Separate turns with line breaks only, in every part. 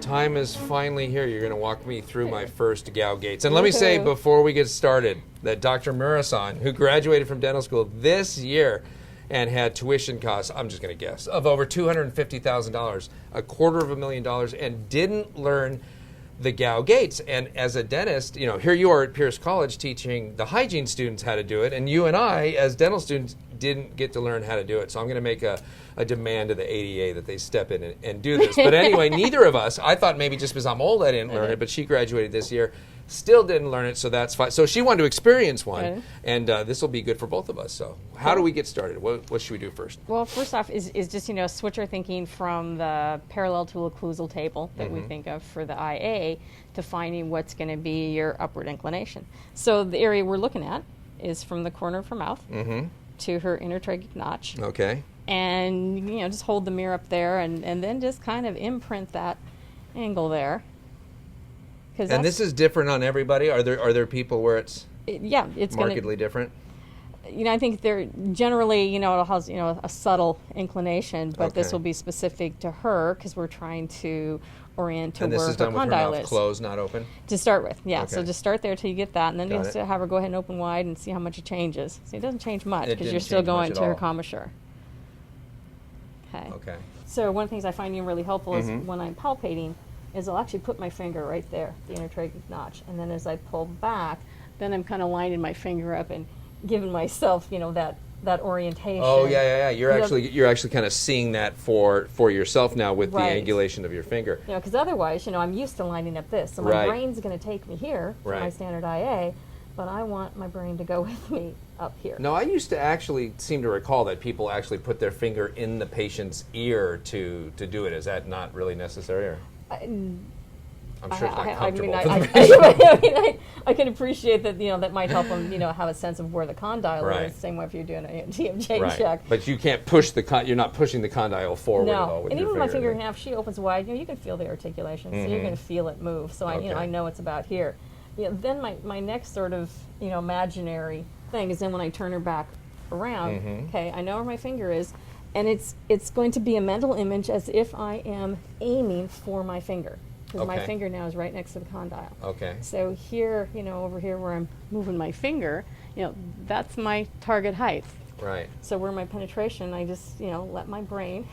time is finally here. You're going to walk me through my first Gow-Gates. And let me say before we get started that Dr. Murasan, who graduated from dental school this year and had tuition costs, I'm just going to guess, of over $250,000, $250,000, and didn't learn the Gow-Gates. And as a dentist, you know, here you are at Pierce College teaching the hygiene students how to do it, and you and I, as dental students, didn't get to learn how to do it. So I'm going to make a demand to the ADA that they step in and do this. But anyway, neither of us, I thought maybe just because I'm old I didn't learn it, but she graduated this year, still didn't learn it, so that's fine. So she wanted to experience one, and this will be good for both of us. So how do we get started? What should we do first?
Well, first off is just, you know, switch our thinking from the parallel to occlusal table that we think of for the IA to finding what's going to be your upward inclination. So the area we're looking at is from the corner of her mouth to her intertracheal notch.
Okay.
And, you know, just hold the mirror up there and then just kind of imprint that angle there.
And this is different on everybody? Are there people where it's markedly different?
You know, I think they're generally, you know, it has, you know, a subtle inclination, but this will be specific to her because we're trying to orient to where her condyle is. And this is done with her mouth
closed, not open?
To start with, yeah. Okay. So just start there till you get that, and then just have her go ahead and open wide and see how much it changes. See, it doesn't change much because you're still going to her commissure. Okay. So one of the things I find really helpful is when I'm palpating, is I'll actually put my finger right there, the intertracheal notch, and then as I pull back, then I'm kind of lining my finger up and giving myself, you know, that orientation.
Oh yeah. You're actually kind of seeing that for yourself now with the angulation of your finger.
You know, because otherwise, you know, I'm used to lining up this, so my brain's going to take me here for my standard IA, but I want my brain to go with me up here.
No, I used to actually seem to recall that people actually put their finger in the patient's ear to do it. Is that not really necessary? Or? I'm sure it's not comfortable.
I can appreciate that, you know, that might help them, you know, have a sense of where the condyle is. Same way if you're doing a TMJ check.
But you can't push you're not pushing the condyle forward at all with
and
your
even
finger.
my finger in half, she opens wide, you know, you can feel the articulation, so you're going to feel it move. So I know it's about here. You know, then my next sort of, you know, imaginary thing is then when I turn her back around, okay, I know where my finger is, and it's going to be a mental image as if I am aiming for my finger. Because my finger now is right next to the condyle. Okay. So here, you know, over here where I'm moving my finger, you know, that's my target height.
Right.
So where my penetration, I just, you know, let my brain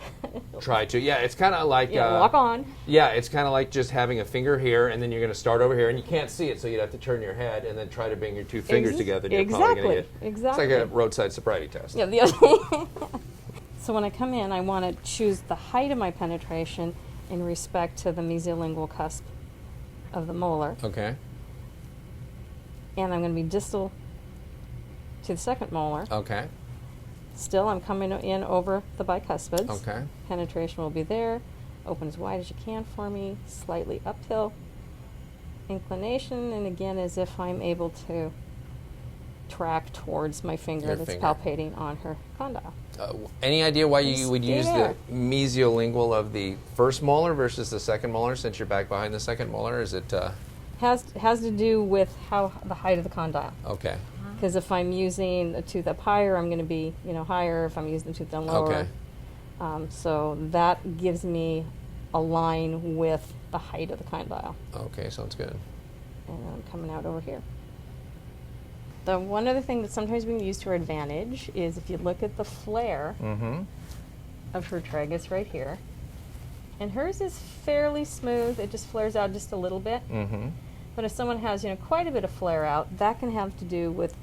try to. Yeah, it's kind of like
walk on.
Yeah, it's kind of like just having a finger here, and then you're going to start over here, and you can't see it, so you'd have to turn your head and then try to bring your two fingers together. And you're probably going to get, it's like a roadside sobriety test.
Yeah. So when I come in, I want to choose the height of my penetration in respect to the mesiolingual cusp of the molar. Okay. And I'm going to be distal to the second molar. Okay. Still, I'm coming in over the bicuspids. Okay. Penetration will be there. Open as wide as you can for me. Slightly uphill. Inclination, and again, as if I'm able to track towards my finger palpating on her condyle.
Any idea why you would use the mesiolingual of the first molar versus the second molar, since you're back behind the second molar? Is it
has to do with how the height of the condyle. Okay. Because if I'm using a tooth up higher, I'm going to be, you know, higher. If I'm using the tooth down lower, so that gives me a line with the height of the condyle. Okay, sounds good. And I'm coming out over here. The one other thing that sometimes we use to our advantage is if you look at the flare of her tragus right here, and hers is fairly smooth. It just flares out just a little bit. But if someone has, you know, quite a bit of flare out, that can have to do with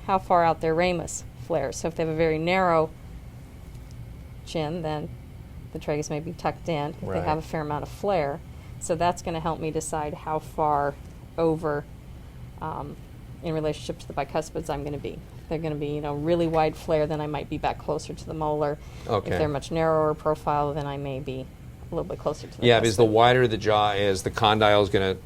how far out their ramus flares. So if they have a very narrow chin, then the tragus may be tucked in. If they have a fair amount of flare, so that's going to help me decide how far over in relationship to the bicuspids I'm going to be. If they're going to be, you know, really wide flare, then I might be back closer to the molar. If they're much narrower profile, then I may be a little bit closer to the cuspid. Because the wider the jaw is, the condyle is going to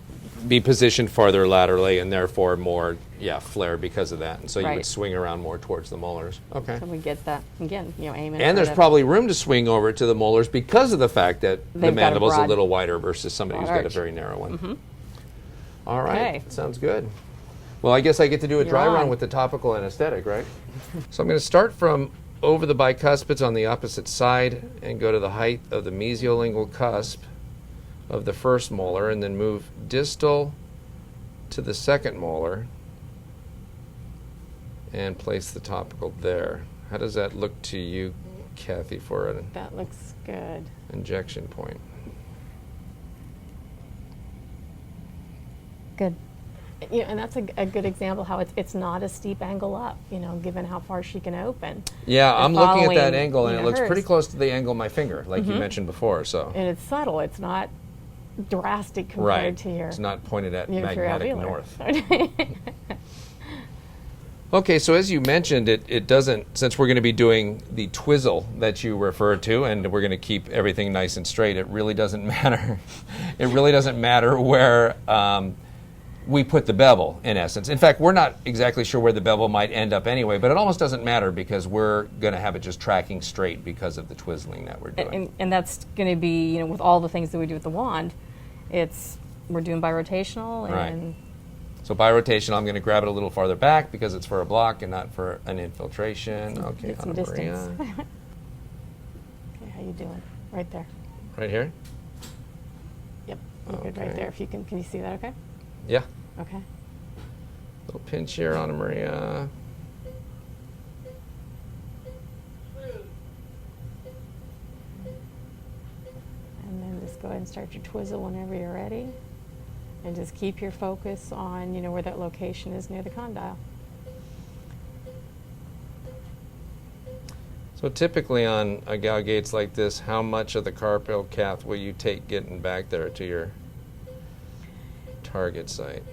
be positioned farther laterally and therefore more flare because of that. And so you would swing around more towards the molars. Okay. So we get that, again, you know, aiming. And there's probably room to swing over to the molars because of the fact that the mandible's a little wider versus somebody who's got a very narrow one. All right. Sounds good. Well, I guess I get to do a dry run with the topical anesthetic, right? So I'm going to start from over the bicuspids on the opposite side and go to the height of the mesiolingual cusp.
of the first molar and then move distal to the second molar and place the topical there. How does that look to you, Kathy, for an
That looks good.
injection point?
Good. And that's a good example how it's not a steep angle up, given how far she can open.
Yeah, I'm looking at that
Following,
angle, and it looks
hers.
pretty close to the angle of my finger, like you mentioned before. So
And it's subtle. It's not drastic compared
right,
to your
it's not pointed at
your
magnetic
alveolar.
north. Okay, so as you mentioned, it doesn't, since we're going to be doing the twizzle that you referred to, and we're going to keep everything nice and straight, it really doesn't matter. It really doesn't matter where we put the bevel, in essence. In fact, we're not exactly sure where the bevel might end up anyway, but it almost doesn't matter because we're going to have it just tracking straight because of the twizzling that we're doing.
And that's going to be, with all the things that we do with the wand, we're doing birotational.
Right.
And
So birotation, I'm going to grab it a little farther back because it's for a block and not for an infiltration. Okay,
get some
Anna Maria.
distance. Okay, how you doing? Right there.
Right here?
Yep, you're good right
Okay.
there. If you can you see that okay?
Yeah.
Okay.
Little pinch here, Anna Maria.
And then just go ahead and start your twizzle whenever you're ready. And just keep your focus on, where that location is near the condyle.
So typically on a Gow-Gates like this, how much of the carpal cath will you take getting back there to your target site?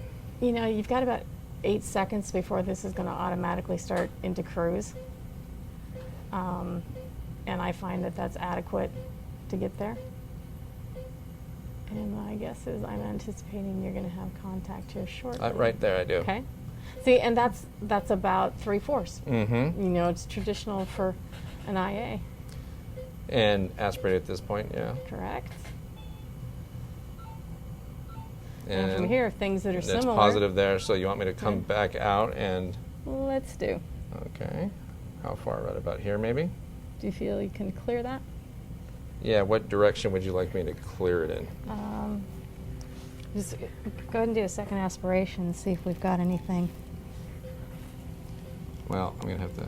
You've got about 8 seconds before this is going to automatically start into cruise. And I find that that's adequate to get there. And my guess is I'm anticipating you're going to have contact here shortly.
Right there, I do.
Okay. See, and that's about 3/4.
Mm-hmm.
It's traditional for an IA.
And aspirate at this point, yeah.
Correct.
And
from here, things that are
that's
similar.
positive there, so you want me to come
Okay.
back out and,
Let's do.
okay. How far? Right about here, maybe?
Do you feel you can clear that?
Yeah, what direction would you like me to clear it in?
Just go ahead and do a second aspiration and see if we've got anything.
Well, I'm going to have to...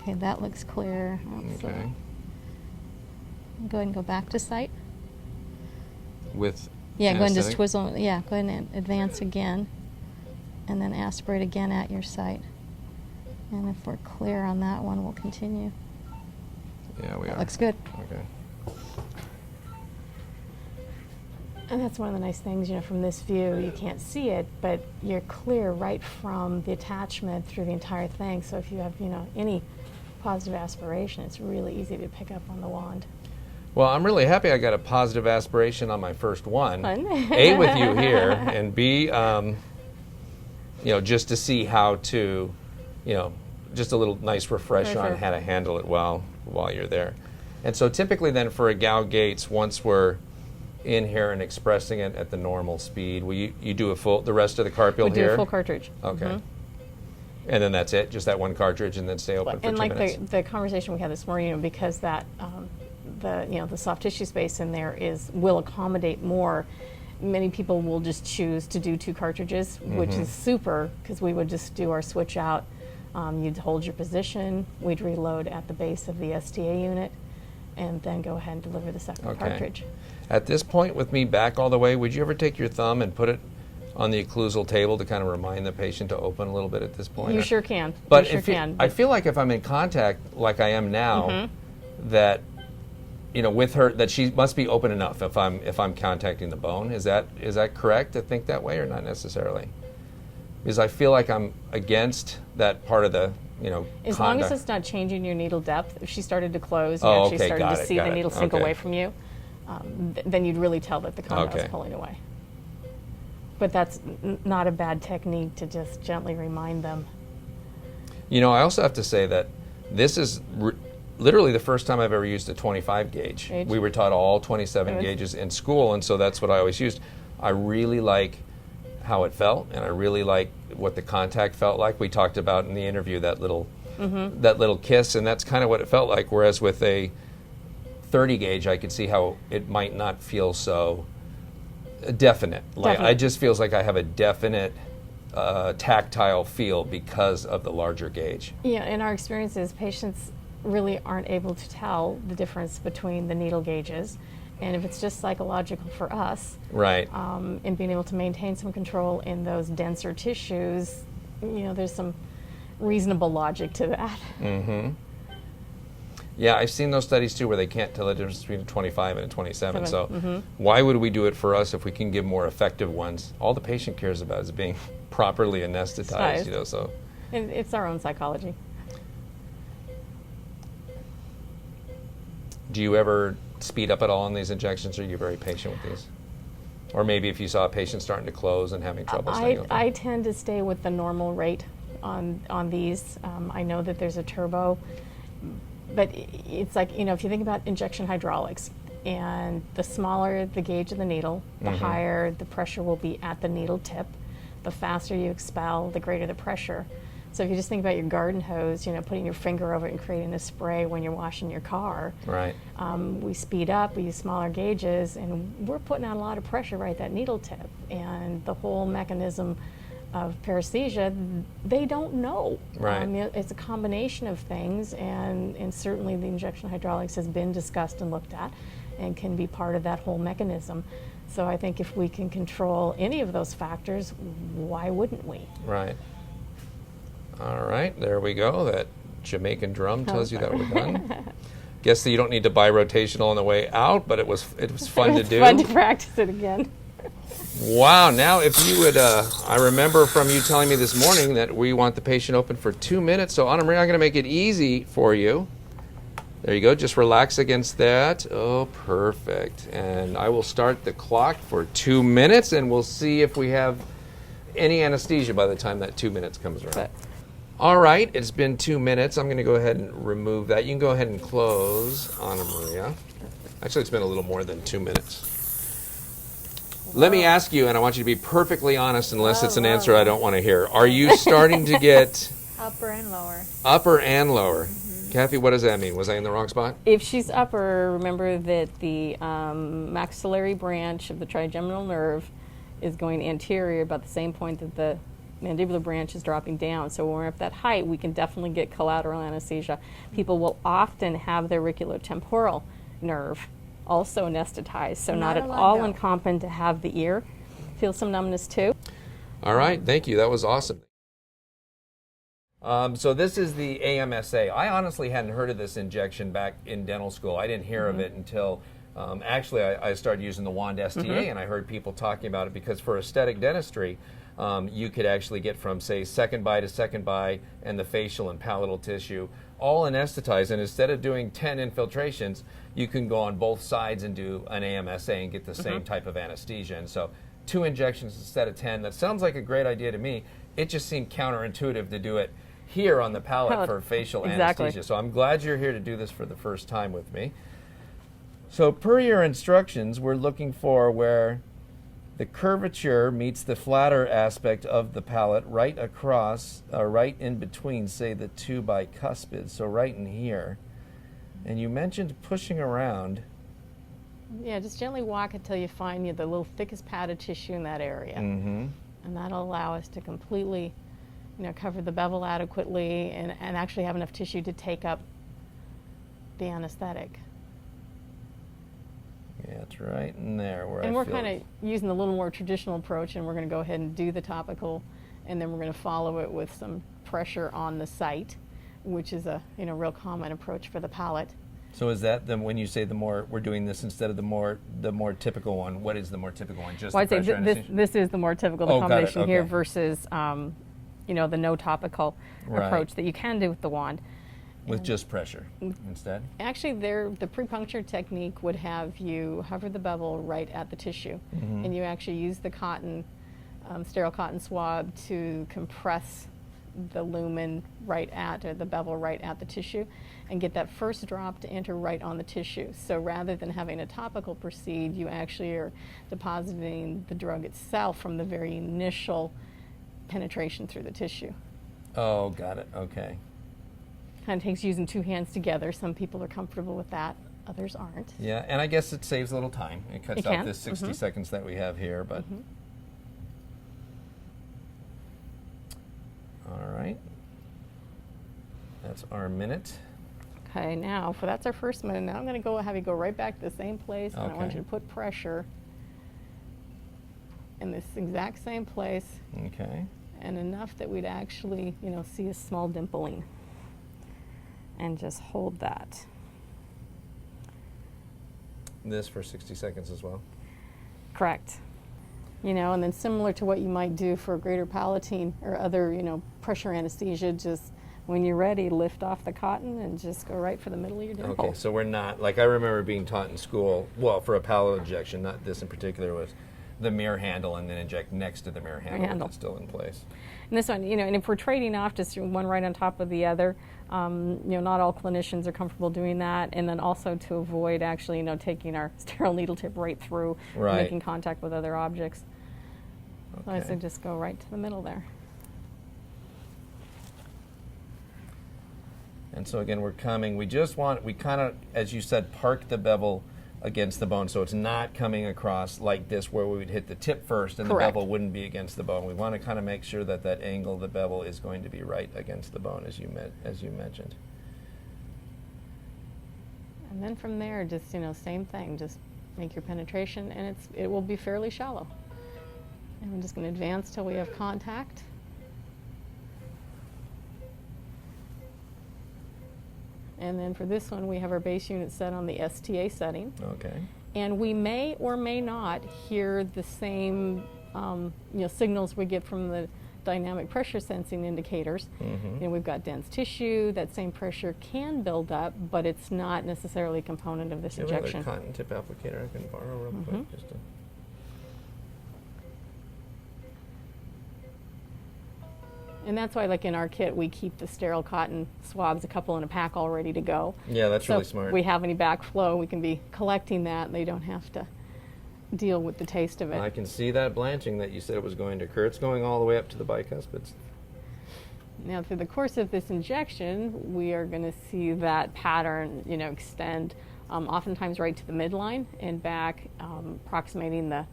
Okay, that looks clear.
Okay.
Go ahead and go back to site.
With
Yeah, go ahead and just
anesthetic?
twizzle. Yeah, go ahead and advance again. And then aspirate again at your site. And if we're clear on that one, we'll continue.
Yeah, we
That
are.
looks good.
Okay.
And that's one of the nice things, from this view, you can't see it, but you're clear right from the attachment through the entire thing. So if you have, any positive aspiration, it's really easy to pick up on the wand.
Well, I'm really happy I got a positive aspiration on my first one.
Fun.
A, with you here, and B, just to see how to, just a little nice refresher on how to handle it while you're there. And so typically then for a Gow-Gates, once we're in here and expressing it at the normal speed, will you do the rest of the carpal
We
here?
do a full cartridge.
Okay.
Mhm.
And then that's it, just that one cartridge, and then stay open for
And
2
like
minutes.
the conversation we had this morning, because that the soft tissue space in there will accommodate more. Many people will just choose to do 2 cartridges, which is super, because we would just do our switch out. You'd hold your position, we'd reload at the base of the STA unit, and then go ahead and deliver the second cartridge.
At this point, with me back all the way, would you ever take your thumb and put it on the occlusal table to kind of remind the patient to open a little bit at this point?
You sure can.
But
you sure can.
I feel like if I'm in contact like I am now, that with her, that she must be open enough if I'm contacting the bone. Is that correct to think that way, or not necessarily? Because I feel like I'm against that part of the
As long as it's not changing your needle depth. If she started to close, you
Oh,
actually
okay,
started
got
to
it,
see
got
the
it.
needle sink
Okay.
away from you, then you'd really tell that the condyle is pulling away. But that's not a bad technique to just gently remind them.
I also have to say that this is literally the first time I've ever used a 25 gauge. We were taught all 27 gauges in school, and so that's what I always used. I really like how it felt, and I really like what the contact felt like. We talked about in the interview that little kiss, and that's kind of what it felt like. Whereas with a 30 gauge, I could see how it might not feel so definite. Like I just feels like I have a definite tactile feel because of the larger gauge.
Yeah, in our experiences, patients really aren't able to tell the difference between the needle gauges. And if it's just psychological for us,
right,
in being able to maintain some control in those denser tissues, there's some reasonable logic to that.
Mm-hmm. Yeah, I've seen those studies too where they can't tell the difference between a 25 and a 27. So why would we do it for us if we can give more effective ones? All the patient cares about is being properly anesthetized, so.
And it's our own psychology.
Do you ever speed up at all on these injections, or are you very patient with these? Or maybe if you saw a patient starting to close and having trouble staying open?
I tend to stay with the normal rate on these. I know that there's a turbo, but it's like, if you think about injection hydraulics, and the smaller the gauge of the needle, the higher the pressure will be at the needle tip. The faster you expel, the greater the pressure. So if you just think about your garden hose, putting your finger over it and creating a spray when you're washing your car.
Right.
We speed up, we use smaller gauges, and we're putting out a lot of pressure right at that needle tip. And the whole mechanism of paresthesia, they don't know.
Right.
It's a combination of things, and certainly the injection hydraulics has been discussed and looked at and can be part of that whole mechanism. So I think if we can control any of those factors, why wouldn't we?
Right. All right, there we go. That Jamaican drum tells you that we're done. Guess that you don't need to buy rotational on the way out, but it was fun to do.
Fun to practice it again.
Wow, now if you would, I remember from you telling me this morning that we want the patient open for 2 minutes, so Anna Maria, I'm going to make it easy for you. There you go, just relax against that. Oh, perfect. And I will start the clock for 2 minutes, and we'll see if we have any anesthesia by the time that 2 minutes comes around. All right, it's been 2 minutes. I'm going to go ahead and remove that. You can go ahead and close, Anna Maria. Actually, it's been a little more than 2 minutes. Let me ask you, and I want you to be perfectly honest unless it's an answer I don't want to hear. Are you starting to get...
Upper and lower.
Upper and lower. Mm-hmm. Kathy, what does that mean? Was I in the wrong spot?
If she's upper, remember that the maxillary branch of the trigeminal nerve is going anterior about the same point that the mandibular branch is dropping down. So when we're at that height, we can definitely get collateral anesthesia. People will often have their auriculotemporal nerve also anesthetized, so not at all uncommon to have the ear feel some numbness too.
All right, thank you. That was awesome. So this is the AMSA. I honestly hadn't heard of this injection back in dental school. I didn't hear of it until actually I started using the Wand STA, and I heard people talking about it because for aesthetic dentistry, you could actually get from, say, second bite to second bite and the facial and palatal tissue all anesthetized. And instead of doing 10 infiltrations, you can go on both sides and do an AMSA and get the same type of anesthesia. And so 2 injections instead of 10, that sounds like a great idea to me. It just seemed counterintuitive to do it here on the palate for facial anesthesia. So I'm glad you're here to do this for the first time with me. So per your instructions, we're looking for where the curvature meets the flatter aspect of the palate right across, right in between, say, the 2 bicuspids, so right in here. And you mentioned pushing around.
Yeah, just gently walk until you find the little thickest pad of tissue in that area.
Mm-hmm.
And that'll allow us to completely, cover the bevel adequately and actually have enough tissue to take up the anesthetic.
Yeah, it's right in there where
and we're kind of using the little more traditional approach, and we're going to go ahead and do the topical, and then we're going to follow it with some pressure on the site, which is a real common approach for the palate.
So is that when you say the more we're doing this instead of the more typical one? What is the more typical one? Just
I'd say this is the more typical combination here versus the no topical approach that you can do with the wand.
With just pressure instead?
Actually, the pre-puncture technique would have you hover the bevel right at the tissue, and you actually use the cotton, sterile cotton swab to compress the lumen or the bevel right at the tissue, and get that first drop to enter right on the tissue. So rather than having a topical proceed, you actually are depositing the drug itself from the very initial penetration through the tissue.
Oh, got it. Okay.
Kind of takes using 2 hands together. Some people are comfortable with that. Others aren't.
Yeah, and I guess it saves a little time. It cuts out this 60 seconds that we have here, but... All right. That's our minute.
Okay, now, that's our first minute. Now I'm going to have you go right back to the same place, and I want you to put pressure in this exact same place.
Okay.
And enough that we'd actually, see a small dimpling. And just hold that.
This for 60 seconds as well?
Correct. And then similar to what you might do for greater palatine or other, pressure anesthesia, just when you're ready, lift off the cotton and just go right for the middle of your dimple.
Okay, so we're not, like I remember being taught in school, well, for a palate injection, not this in particular, was the mirror handle and then inject next to the mirror handle. It's still in place.
And this one, and if we're trading off just one right on top of the other, not all clinicians are comfortable doing that. And then also to avoid actually, taking our sterile needle tip right through and making contact with other objects. So I say just go right to the middle there.
And so again, we're coming, we kind of, as you said, park the bevel against the bone, so it's not coming across like this where we would hit the tip first and the bevel wouldn't be against the bone. We want to kind of make sure that that angle of the bevel is going to be right against the bone, as you mentioned.
And then from there, just, same thing, just make your penetration, and it will be fairly shallow. And we're just going to advance till we have contact. And then for this one, we have our base unit set on the STA setting.
Okay.
And we may or may not hear the same signals we get from the dynamic pressure sensing indicators. We've got dense tissue. That same pressure can build up, but it's not necessarily a component of this injection.
Another cotton tip applicator I can borrow real quick. Just to...
And that's why, like in our kit, we keep the sterile cotton swabs, a couple in a pack, all ready to go.
Yeah, that's really smart.
If we have any backflow, we can be collecting that, and they don't have to deal with the taste of it.
I can see that blanching that you said was going to occur. It's going all the way up to the bicuspids.
Now, through the course of this injection, we are going to see that pattern, extend oftentimes right to the midline and back, approximating the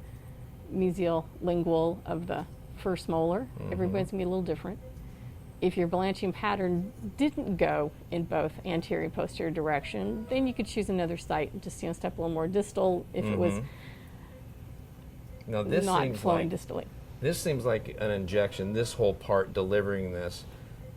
mesial lingual of the first molar. Everybody's going to be a little different. If your blanching pattern didn't go in both anterior and posterior direction, then you could choose another site and just step a little more distal if it was
now, this
not
seems
flowing
like,
distally.
This seems like an injection, this whole part delivering this,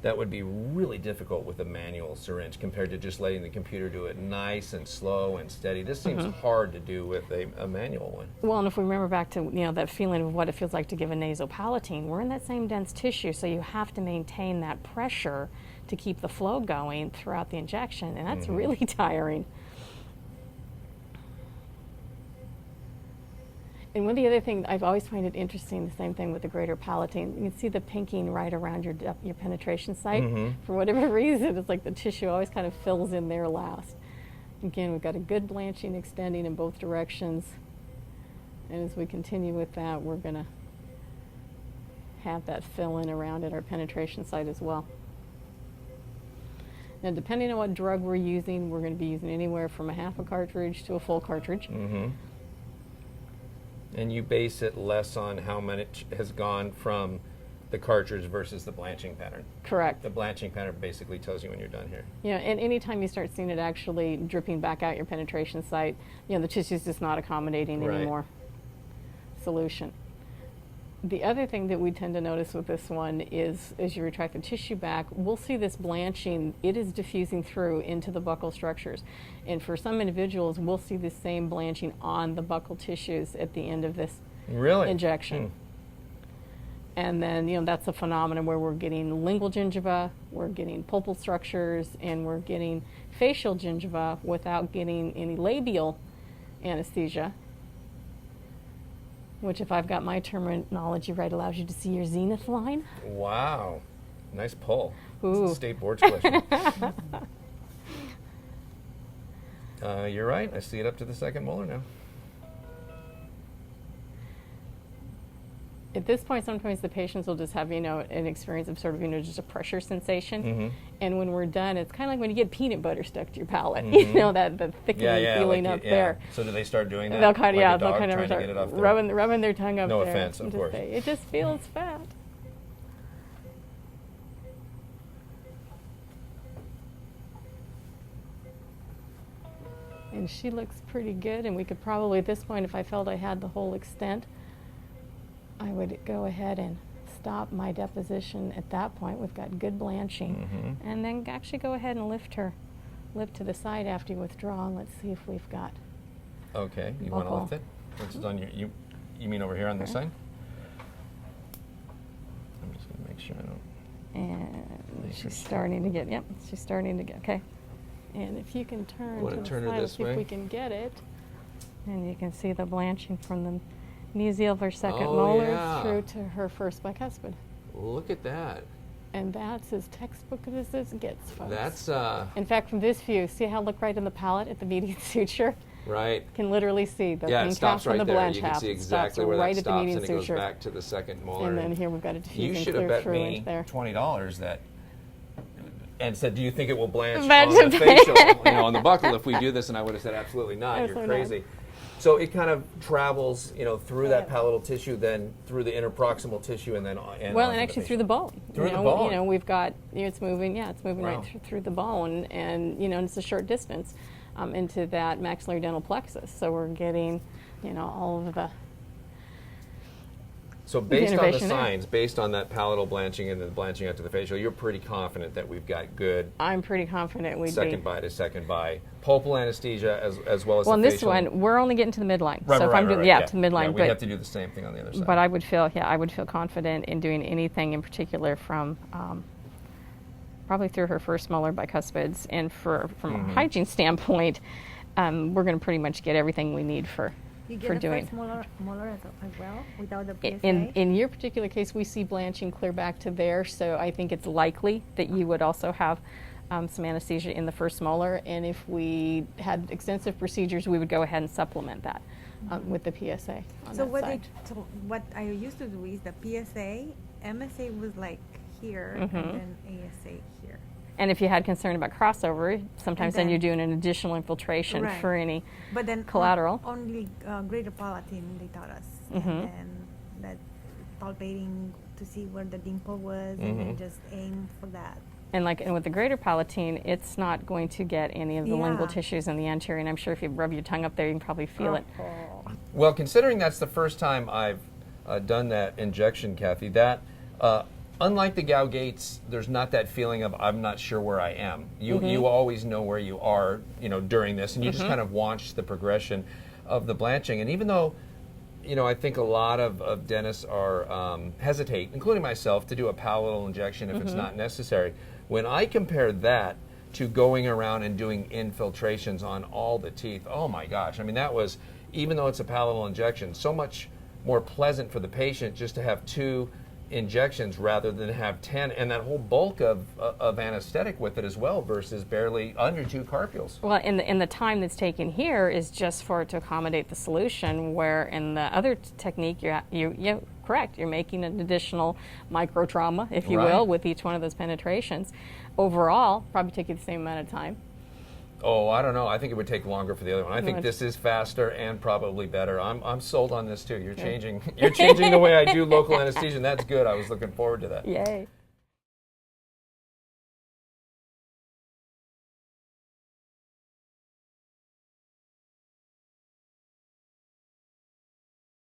that would be really difficult with a manual syringe compared to just letting the computer do it nice and slow and steady. This seems hard to do with a manual one.
Well, and if we remember back to that feeling of what it feels like to give a nasopalatine, we're in that same dense tissue, so you have to maintain that pressure to keep the flow going throughout the injection, and that's really tiring. And one of the other things, I've always find it interesting, the same thing with the greater palatine. You can see the pinking right around your penetration site. For whatever reason, it's like the tissue always kind of fills in there last. Again, we've got a good blanching extending in both directions. And as we continue with that, we're going to have that fill in around at our penetration site as well. Now, depending on what drug we're using, we're going to be using anywhere from a half a cartridge to a full cartridge.
And you base it less on how much has gone from the cartridge versus the blanching pattern.
Correct.
The blanching pattern basically tells you when you're done here.
Yeah, and anytime you start seeing it actually dripping back out your penetration site, the tissue's just not accommodating anymore. Solution. The other thing that we tend to notice with this one is, as you retract the tissue back, we'll see this blanching. It is diffusing through into the buccal structures. And for some individuals, we'll see the same blanching on the buccal tissues at the end of this injection. And then, that's a phenomenon where we're getting lingual gingiva, we're getting pulpal structures, and we're getting facial gingiva without getting any labial anesthesia. Which, if I've got my terminology right, allows you to see your zenith line.
Wow. Nice pull.
Ooh.
It's a state board question. You're right. I see it up to the second molar now.
At this point, sometimes the patients will just have, an experience of sort of, just a pressure sensation. And when we're done, it's kind of like when you get peanut butter stuck to your palate, that the thickening feeling up there.
So do they start doing that?
They'll kind of,
like
they'll kind of start rubbing their tongue up there.
No offense, of course.
It just feels fat. And she looks pretty good, and we could probably, at this point, if I felt I had the whole extent, I would go ahead and stop my deposition at that point. We've got good blanching. And then actually go ahead and lift her lip to the side after you withdraw, and let's see if we've got
Okay, you want to lift it? Which is on your, you mean over here on this side? I'm just going to make sure I don't...
And she's starting to get, she's starting to get, okay. And if you can turn to the
turn her
side,
this
see
way?
if we can get it. And you can see the blanching from the mesial of her second
Oh,
molar
yeah.
through to her first bicuspid.
Look at that.
And that's as textbook as it gets, folks.
That's,
in fact, from this view, see how look right in the palate at the median suture?
right.
Can literally see the
Yeah, it
pink
stops
half from
right
the
there.
blanch
You can
half.
see
It
exactly
stops
where
right
that
at the
stops,
median
and it goes
suture.
back to the second molar.
And then here we've got a
You
diffusing
should have
clear
bet
through
me
into there.
$20 that, and said, do you think it will blanch
But
on the facial, on the buckle if we do this? And I would have said, absolutely not. You're
Absolutely not.
crazy. So it kind of travels, through that palatal tissue, then through the interproximal tissue, and then
and actually through the bone.
Through the bone.
We've got it's moving. Yeah, it's moving
Wow.
right through the bone, and it's a short distance into that maxillary dental plexus. So we're getting, all of the.
So based on the
innovation there.
signs, based on that palatal blanching and the blanching after the facial, you're pretty confident that we've got good
I'm pretty confident we'd
second bite to second bite, pulpal anesthesia as well as
Well,
the
in this
facial.
one, we're only getting to the midline.
Right,
so if
right,
I'm
right,
doing,
right,
to the midline,
Yeah, we
but
have to do the same thing on the other side.
but I would feel confident in doing anything in particular from probably through her first molar bicuspids, and from a hygiene standpoint, we're going to pretty much get everything we need for doing.
Molar as well without the PSA?
In your particular case, we see blanching clear back to there, so I think it's likely that you would also have some anesthesia in the first molar, and if we had extensive procedures, we would go ahead and supplement that with the PSA on
So
that
what
side.
what I used to do is the PSA, MSA was like here, and then ASA here.
And if you had concern about crossover, sometimes then you're doing an additional infiltration
Right.
for any
But then
collateral.
only greater palatine they taught us, and then that palpating to see where the dimple was, and then just aim for that.
And with the greater palatine, it's not going to get any of the lingual
Yeah.
tissues in the anterior. And I'm sure if you rub your tongue up there, you can probably feel it.
Well, considering that's the first time I've done that injection, Kathy, that unlike the Gow-Gates, there's not that feeling of I'm not sure where I am. You always know where you are, during this, and you just kind of watch the progression of the blanching. And even though, I think a lot of dentists are hesitate, including myself, to do a palatal injection if it's not necessary. When I compare that to going around and doing infiltrations on all the teeth, oh my gosh! I mean, that was, even though it's a palatal injection, so much more pleasant for the patient just to have 2 injections rather than have 10, and that whole bulk of anesthetic with it as well, versus barely under 2 carpules.
Well, in the time that's taken here is just for it to accommodate the solution, where in the other technique, you're correct. You're making an additional micro trauma, if you will, with each one of those penetrations. Overall, probably take you the same amount of time.
Oh, I don't know. I think it would take longer for the other one. I think this is faster and probably better. I'm sold on this too. You're changing the way I do local anesthesia, and that's good. I was looking forward to that.
Yay.